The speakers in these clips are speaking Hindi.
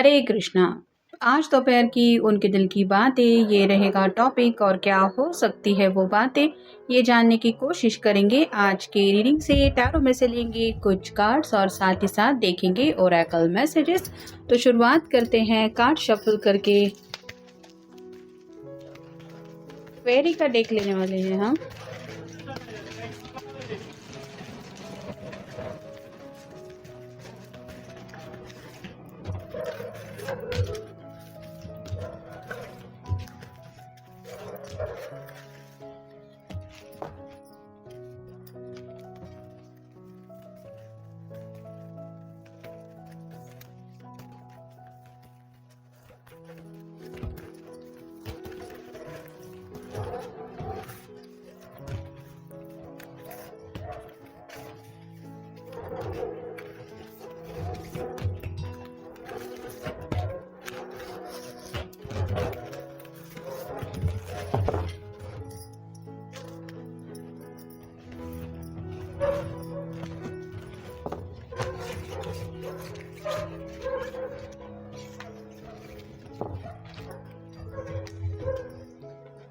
हरे कृष्णा। आज दोपहर की उनके दिल की बातें ये रहेगा टॉपिक और क्या हो सकती है वो बातें ये जानने की कोशिश करेंगे। आज के रीडिंग से टैरो में से लेंगे कुछ कार्ड्स और साथ ही साथ देखेंगे ओरेकल मैसेजेस। तो शुरुआत करते हैं कार्ड शफल करके। फेरी का डेक लेने वाले हैं हम।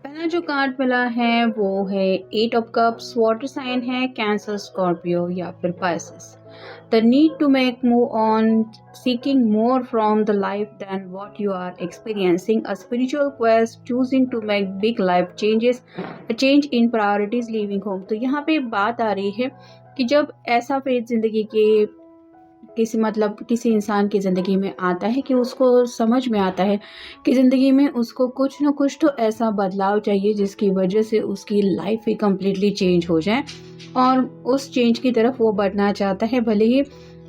पहला जो कार्ड मिला है वो है 8 ऑफ कप्स। वाटर साइन है, कैंसर, स्कॉर्पियो या फिर Pisces. The need to make move on, seeking more from the life than what you are experiencing, a spiritual quest, choosing to make big life changes, a change in priorities, leaving home। तो यहाँ पे बात आ रही है कि जब ऐसा फेज जिंदगी के किसी इंसान की ज़िंदगी में आता है कि उसको समझ में आता है कि ज़िंदगी में उसको कुछ ना कुछ तो ऐसा बदलाव चाहिए जिसकी वजह से उसकी लाइफ ही कम्प्लीटली चेंज हो जाए और उस चेंज की तरफ वो बढ़ना चाहता है। भले ही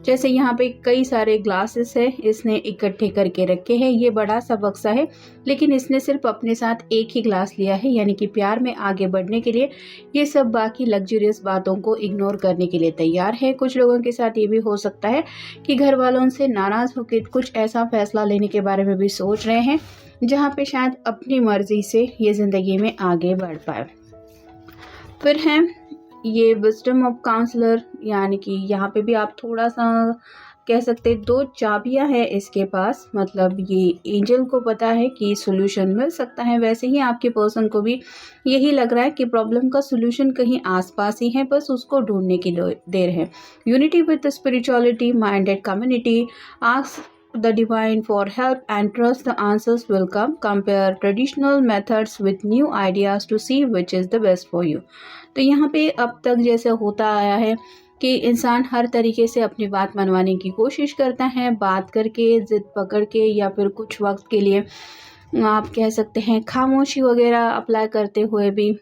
जैसे यहाँ पे कई सारे ग्लासेस है इसने इकट्ठे करके रखे हैं, ये बड़ा सा बक्सा है लेकिन इसने सिर्फ अपने साथ एक ही ग्लास लिया है, यानी कि प्यार में आगे बढ़ने के लिए ये सब बाकी लग्जरियस बातों को इग्नोर करने के लिए तैयार है। कुछ लोगों के साथ ये भी हो सकता है कि घर वालों से नाराज़ होकर कुछ ऐसा फैसला लेने के बारे में भी सोच रहे हैं जहाँ पे शायद अपनी मर्जी से ये ज़िंदगी में आगे बढ़ पाए। फिर है ये विजडम ऑफ काउंसलर, यानी कि यहाँ पे भी आप थोड़ा सा कह सकते 2 चाबियां है इसके पास, मतलब ये एंजल को पता है कि सॉल्यूशन मिल सकता है। वैसे ही आपके पर्सन को भी यही लग रहा है कि प्रॉब्लम का सॉल्यूशन कहीं आसपास ही है, बस उसको ढूंढने की देर है। Unity with spirituality, minded community, ask the divine for help and trust the answers will come. Compare traditional methods with new ideas to see which is the best for you। तो यहाँ पे अब तक जैसे होता आया है कि इंसान हर तरीके से अपनी बात मनवाने की कोशिश करता है, बात करके, जिद पकड़ के या फिर कुछ वक्त के लिए आप कह सकते हैं खामोशी वगैरह अप्लाई करते हुए भी,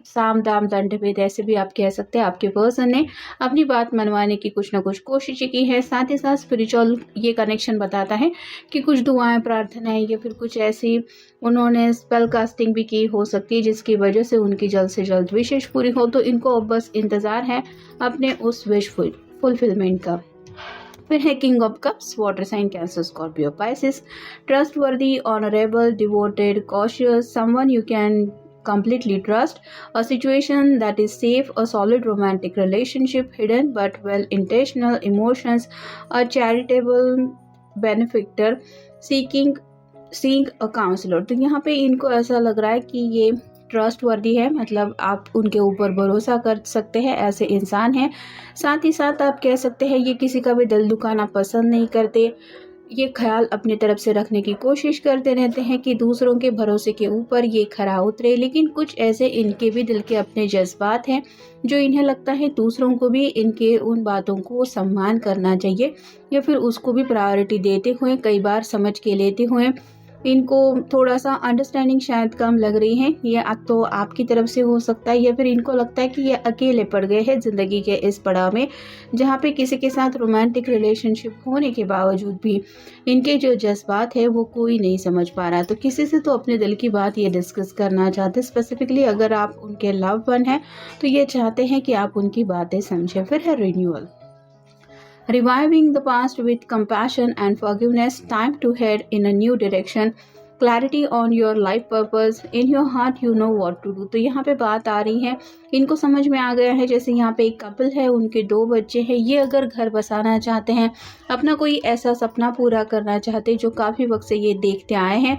साम दाम दंड भेद ऐसे भी आप कह सकते हैं, आपके पर्सन ने अपनी बात मनवाने की कुछ ना कुछ कोशिश की है। साथ ही साथ स्पिरिचुअल ये कनेक्शन बताता है कि कुछ दुआएं, प्रार्थनाएं या फिर कुछ ऐसी उन्होंने स्पेल कास्टिंग भी की हो सकती है जिसकी वजह से उनकी जल्द से जल्द विशेष पूरी हो। तो इनको अब बस इंतज़ार है अपने उस विश फुलफिलमेंट का। फिर है king of cups, water sign, Cancer, Scorpio, Pisces. Trustworthy, honourable, devoted, cautious, someone you can completely trust, a situation that is safe, a solid romantic relationship, hidden but well intentional emotions, a charitable benefactor, seeing a counselor। तो यहाँ पे इनको ऐसा लग रहा है कि ये ट्रस्ट वर्दी है, मतलब आप उनके ऊपर भरोसा कर सकते हैं, ऐसे इंसान हैं। साथ ही साथ आप कह सकते हैं ये किसी का भी दिल दुखाना पसंद नहीं करते, ये ख्याल अपनी तरफ से रखने की कोशिश करते रहते हैं कि दूसरों के भरोसे के ऊपर ये खरा उतरे, लेकिन कुछ ऐसे इनके भी दिल के अपने जज्बात हैं जो इन्हें लगता है दूसरों को भी इनके उन बातों को सम्मान करना चाहिए या फिर उसको भी प्रायोरिटी देते हुए, कई बार समझ के लेते हुए इनको थोड़ा सा अंडरस्टैंडिंग शायद कम लग रही है। ये तो आपकी तरफ से हो सकता है या फिर इनको लगता है कि ये अकेले पड़ गए हैं ज़िंदगी के इस पड़ाव में जहाँ पे किसी के साथ रोमांटिक रिलेशनशिप होने के बावजूद भी इनके जो जज्बात है वो कोई नहीं समझ पा रहा। तो किसी से तो अपने दिल की बात ये डिस्कस करना चाहते, स्पेसिफिकली अगर आप उनके लव वन हैं तो ये चाहते हैं कि आप उनकी बातें समझें। फिर है renewal, reviving the past with compassion and forgiveness, time to head in a new direction, clarity on your life purpose, in your heart you know what to do. तो यहाँ पे बात आ रही है, इनको समझ में आ गया है, जैसे यहाँ पे एक कपल है, उनके 2 बच्चे हैं, ये अगर घर बसाना चाहते हैं, अपना कोई ऐसा सपना पूरा करना चाहते हैं जो काफ़ी वक्त से ये देखते आए हैं,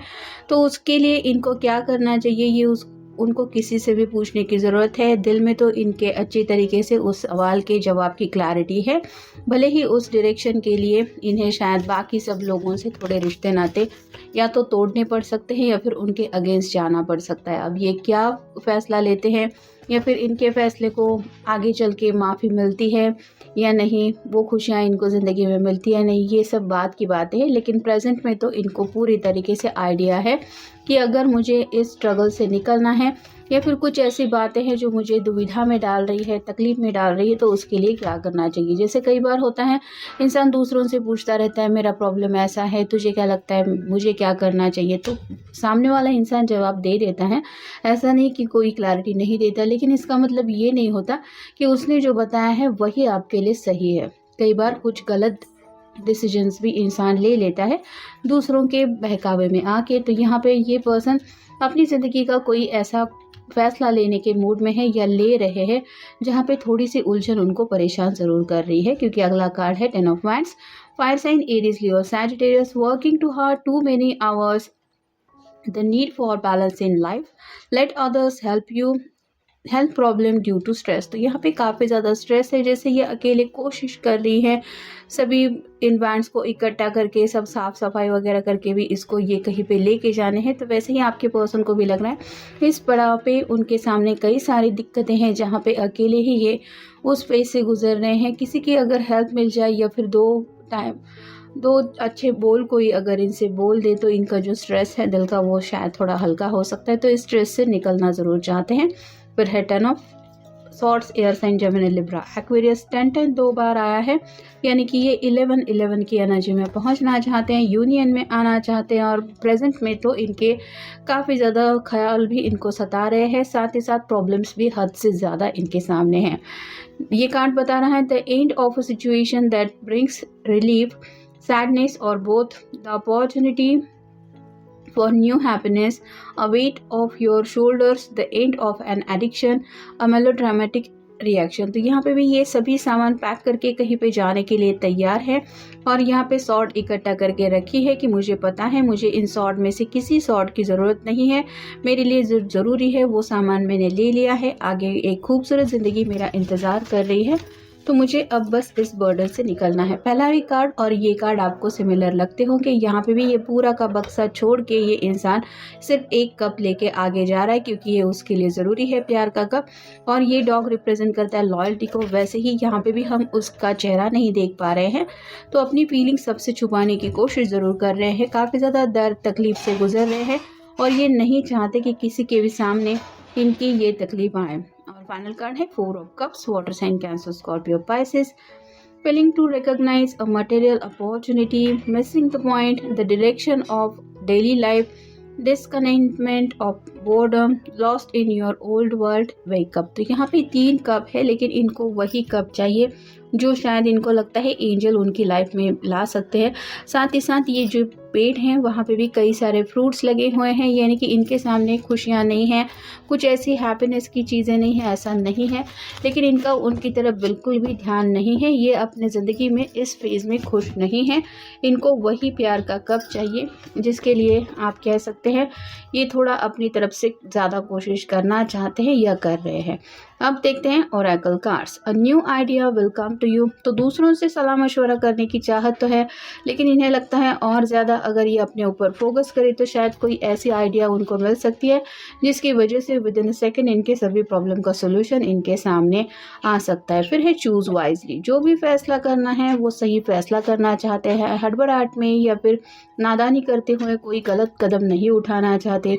तो उसके लिए इनको क्या करना चाहिए, ये उनको किसी से भी पूछने की ज़रूरत है। दिल में तो इनके अच्छी तरीके से उस सवाल के जवाब की क्लैरिटी है, भले ही उस डायरेक्शन के लिए इन्हें शायद बाकी सब लोगों से थोड़े रिश्ते नाते या तो तोड़ने पड़ सकते हैं या फिर उनके अगेंस्ट जाना पड़ सकता है। अब ये क्या फ़ैसला लेते हैं या फिर इनके फ़ैसले को आगे चल के माफ़ी मिलती है या नहीं, वो खुशियाँ इनको ज़िंदगी में मिलती है नहीं, ये सब बात की बातें हैं। लेकिन प्रेजेंट में तो इनको पूरी तरीके से आइडिया है कि अगर मुझे इस स्ट्रगल से निकलना है या फिर कुछ ऐसी बातें हैं जो मुझे दुविधा में डाल रही है, तकलीफ़ में डाल रही है, तो उसके लिए क्या करना चाहिए। जैसे कई बार होता है, इंसान दूसरों से पूछता रहता है, मेरा प्रॉब्लम ऐसा है, तुझे क्या लगता है, मुझे क्या करना चाहिए, तो सामने वाला इंसान जवाब दे देता है। ऐसा नहीं कि कोई क्लैरिटी नहीं देता, लेकिन इसका मतलब ये नहीं होता कि उसने जो बताया है वही आपके लिए सही है। कई बार कुछ गलत डिसीजंस भी इंसान ले लेता है दूसरों के बहकावे में आके। तो यहाँ पे ये पर्सन अपनी ज़िंदगी का कोई ऐसा फैसला लेने के मूड में है या ले रहे हैं जहाँ पे थोड़ी सी उलझन उनको परेशान ज़रूर कर रही है, क्योंकि अगला कार्ड है 10 of wands. Fire sign Aries, Leo, Sagittarius, working too hard, too many hours, the need for balance in life, let others help you, health problem due to stress. तो यहाँ पे काफ़ी ज़्यादा स्ट्रेस है, जैसे ये अकेले कोशिश कर रही है सभी इन बैंड्स को इकट्ठा करके, सब साफ़ सफाई वगैरह करके भी इसको ये कहीं पे लेके जाने हैं। तो वैसे ही आपके पर्सन को भी लग रहा है इस पड़ाव पे उनके सामने कई सारी दिक्कतें हैं, जहाँ पे अकेले ही ये उस फेज से गुजर रहे हैं। किसी की अगर हेल्प मिल जाए या फिर दो अच्छे बोल कोई अगर इनसे बोल दे, तो इनका जो स्ट्रेस है दिल का, वो शायद थोड़ा हल्का हो सकता है। तो इस स्ट्रेस से निकलना ज़रूर चाहते हैं। फिर है 10 of swords, air sign, Gemini, Libra, Aquarius. 10 2 बार आया है, यानी कि ये 11 की एनर्जी में पहुंचना चाहते हैं, यूनियन में आना चाहते हैं। और प्रेजेंट में तो इनके काफ़ी ज़्यादा ख्याल भी इनको सता रहे हैं, साथ ही साथ प्रॉब्लम्स भी हद से ज़्यादा इनके सामने हैं। ये कार्ड बता रहा है the end of a situation that brings relief, sadness और both, the opportunity for new happiness, a weight off your shoulders, the end of an addiction, a melodramatic reaction. तो यहाँ पे भी ये सभी सामान पैक करके कहीं पे जाने के लिए तैयार है, और यहाँ पे सॉर्ड इकट्ठा करके रखी है कि मुझे पता है मुझे इन सॉर्ड में से किसी सॉर्ड की ज़रूरत नहीं है, मेरे लिए ज़रूरी है वो सामान मैंने ले लिया है, आगे एक खूबसूरत ज़िंदगी मेरा इंतज़ार कर रही है, तो मुझे अब बस इस बर्डन से निकलना है। पहला भी कार्ड और ये कार्ड आपको सिमिलर लगते होंगे। यहाँ पे भी ये पूरा का बक्सा छोड़ के ये इंसान सिर्फ एक कप लेके आगे जा रहा है, क्योंकि ये उसके लिए ज़रूरी है प्यार का कप, और ये डॉग रिप्रेजेंट करता है लॉयल्टी को। वैसे ही यहाँ पे भी हम उसका चेहरा नहीं देख पा रहे हैं, तो अपनी फीलिंग सबसे छुपाने की कोशिश ज़रूर कर रहे हैं, काफ़ी ज़्यादा दर्द तकलीफ से गुजर रहे हैं, और ये नहीं चाहते कि किसी के भी सामने इनकी ये तकलीफ आए। और फाइनल कार्ड है 4 of cups, water sign, Cancer, Scorpio, Pisces. Failing to recognize a material opportunity, missing the point, the direction of daily life, discontentment of boredom, lost in your old world, wake up। तो यहाँ पे 3 कप है, लेकिन इनको वही कप चाहिए जो शायद इनको लगता है एंजल उनकी लाइफ में ला सकते हैं। साथ ही साथ ये जो पेड़ हैं वहाँ पे भी कई सारे फ्रूट्स लगे हुए हैं, यानी कि इनके सामने खुशियाँ नहीं हैं, कुछ ऐसी हैप्पीनेस की चीज़ें नहीं हैं, ऐसा नहीं है, लेकिन इनका उनकी तरफ बिल्कुल भी ध्यान नहीं है। ये अपने ज़िंदगी में इस फेज़ में खुश नहीं है, इनको वही प्यार का कप चाहिए जिसके लिए आप कह सकते हैं ये थोड़ा अपनी तरफ से ज़्यादा कोशिश करना चाहते हैं या कर रहे हैं। अब देखते हैं oracle cards. A new idea will come to you. तो दूसरों से सलाह मशवरा करने की चाहत तो है, लेकिन इन्हें लगता है और ज़्यादा अगर ये अपने ऊपर फोकस करे तो शायद कोई ऐसी आइडिया उनको मिल सकती है जिसकी वजह से विद इन अ सेकेंड इनके सभी प्रॉब्लम का सोल्यूशन इनके सामने आ सकता है। फिर है चूज़ वाइजली। जो भी फैसला करना है वो सही फैसला करना चाहते हैं, हड़बड़ाहट में या फिर नादानी करते हुए कोई गलत कदम नहीं उठाना चाहते।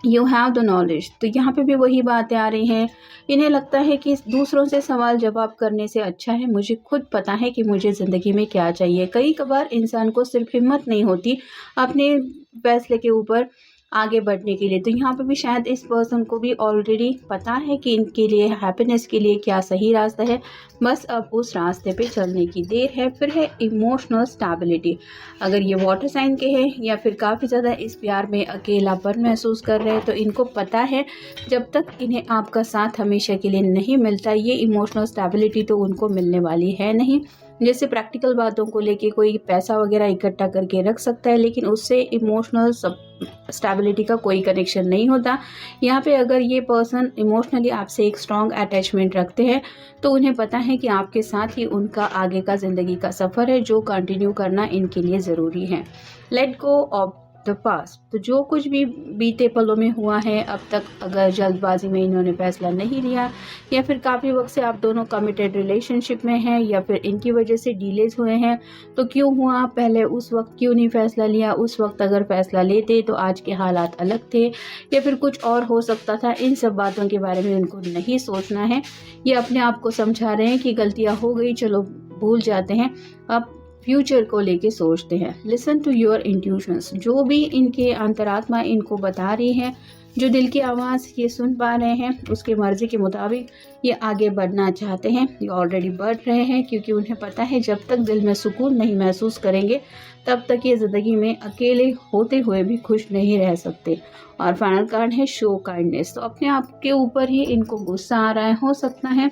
You have the knowledge. तो यहाँ पे भी वही बातें आ रही हैं, इन्हें लगता है कि दूसरों से सवाल जवाब करने से अच्छा है मुझे खुद पता है कि मुझे ज़िंदगी में क्या चाहिए। कई बार इंसान को सिर्फ हिम्मत नहीं होती अपने फैसले के ऊपर आगे बढ़ने के लिए। तो यहाँ पे भी शायद इस पर्सन को भी ऑलरेडी पता है कि इनके लिए हैप्पीनेस के लिए क्या सही रास्ता है, बस अब उस रास्ते पे चलने की देर है। फिर है इमोशनल स्टेबिलिटी। अगर ये वाटर साइन के हैं या फिर काफ़ी ज़्यादा इस प्यार में अकेलापन महसूस कर रहे हैं, तो इनको पता है जब तक इन्हें आपका साथ हमेशा के लिए नहीं मिलता, ये इमोशनल स्टेबिलिटी तो उनको मिलने वाली है नहीं। जैसे प्रैक्टिकल बातों को लेके कोई पैसा वगैरह इकट्ठा करके रख सकता है, लेकिन उससे इमोशनल स्टेबिलिटी का कोई कनेक्शन नहीं होता। यहाँ पे अगर ये पर्सन इमोशनली आपसे एक स्ट्रॉन्ग अटैचमेंट रखते हैं, तो उन्हें पता है कि आपके साथ ही उनका आगे का ज़िंदगी का सफ़र है, जो कंटिन्यू करना इनके लिए ज़रूरी है। Let go of the past. तो जो कुछ भी बीते पलों में हुआ है अब तक, अगर जल्दबाजी में इन्होंने फैसला नहीं लिया, या फिर काफ़ी वक्त से आप दोनों कमिटेड रिलेशनशिप में हैं, या फिर इनकी वजह से डिलेज हुए हैं, तो क्यों हुआ, पहले उस वक्त क्यों नहीं फैसला लिया, उस वक्त अगर फैसला लेते तो आज के हालात अलग थे, या फिर कुछ और हो सकता था। इन सब बातों के बारे में इनको नहीं सोचना है। ये अपने आप को समझा रहे हैं कि गलतियाँ हो गई, चलो भूल जाते हैं, अब फ्यूचर को लेके सोचते हैं। Listen to your intuitions. जो भी इनके अंतरात्मा इनको बता रही है, जो दिल की आवाज़ ये सुन पा रहे हैं, उसके मर्ज़ी के मुताबिक ये आगे बढ़ना चाहते हैं। ये ऑलरेडी बढ़ रहे हैं, क्योंकि उन्हें पता है जब तक दिल में सुकून नहीं महसूस करेंगे, तब तक ये ज़िंदगी में अकेले होते हुए भी खुश नहीं रह सकते। और फाइनल कार्ड है शो काइंडनेस। तो अपने आप के ऊपर ही इनको गुस्सा आ रहा है, हो सकता है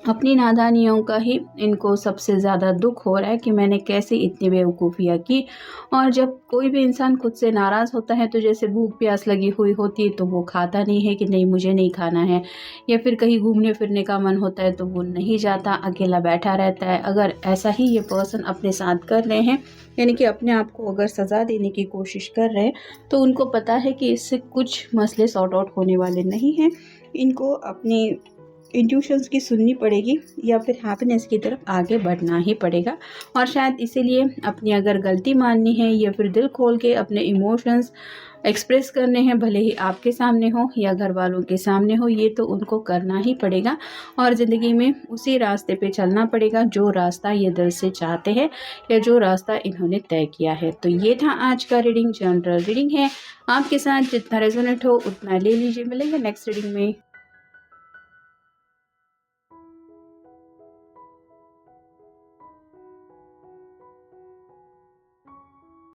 अपनी नादानियों का ही इनको सबसे ज़्यादा दुख हो रहा है कि मैंने कैसे इतनी बेवकूफ़ियाँ की। और जब कोई भी इंसान खुद से नाराज़ होता है, तो जैसे भूख प्यास लगी हुई होती है तो वो खाता नहीं है कि नहीं मुझे नहीं खाना है, या फिर कहीं घूमने फिरने का मन होता है तो वो नहीं जाता, अकेला बैठा रहता है। अगर ऐसा ही ये पर्सन अपने साथ कर रहे हैं, यानी कि अपने आप को अगर सज़ा देने की कोशिश कर रहे हैं, तो उनको पता है कि इससे कुछ मसले सॉर्ट आउट होने वाले नहीं हैं। इनको अपनी इंट्यूशंस की सुननी पड़ेगी, या फिर हैप्पीनेस की तरफ आगे बढ़ना ही पड़ेगा। और शायद इसीलिए अपनी अगर गलती माननी है, या फिर दिल खोल के अपने इमोशंस एक्सप्रेस करने हैं, भले ही आपके सामने हो या घर वालों के सामने हो, ये तो उनको करना ही पड़ेगा। और ज़िंदगी में उसी रास्ते पे चलना पड़ेगा जो रास्ता ये दिल से चाहते हैं, या जो रास्ता इन्होंने तय किया है। तो ये था आज का रीडिंग, जनरल रीडिंग है। आपके साथ जितना रेजोनेट हो उतना ले लीजिए। मिलेंगे नेक्स्ट रीडिंग में।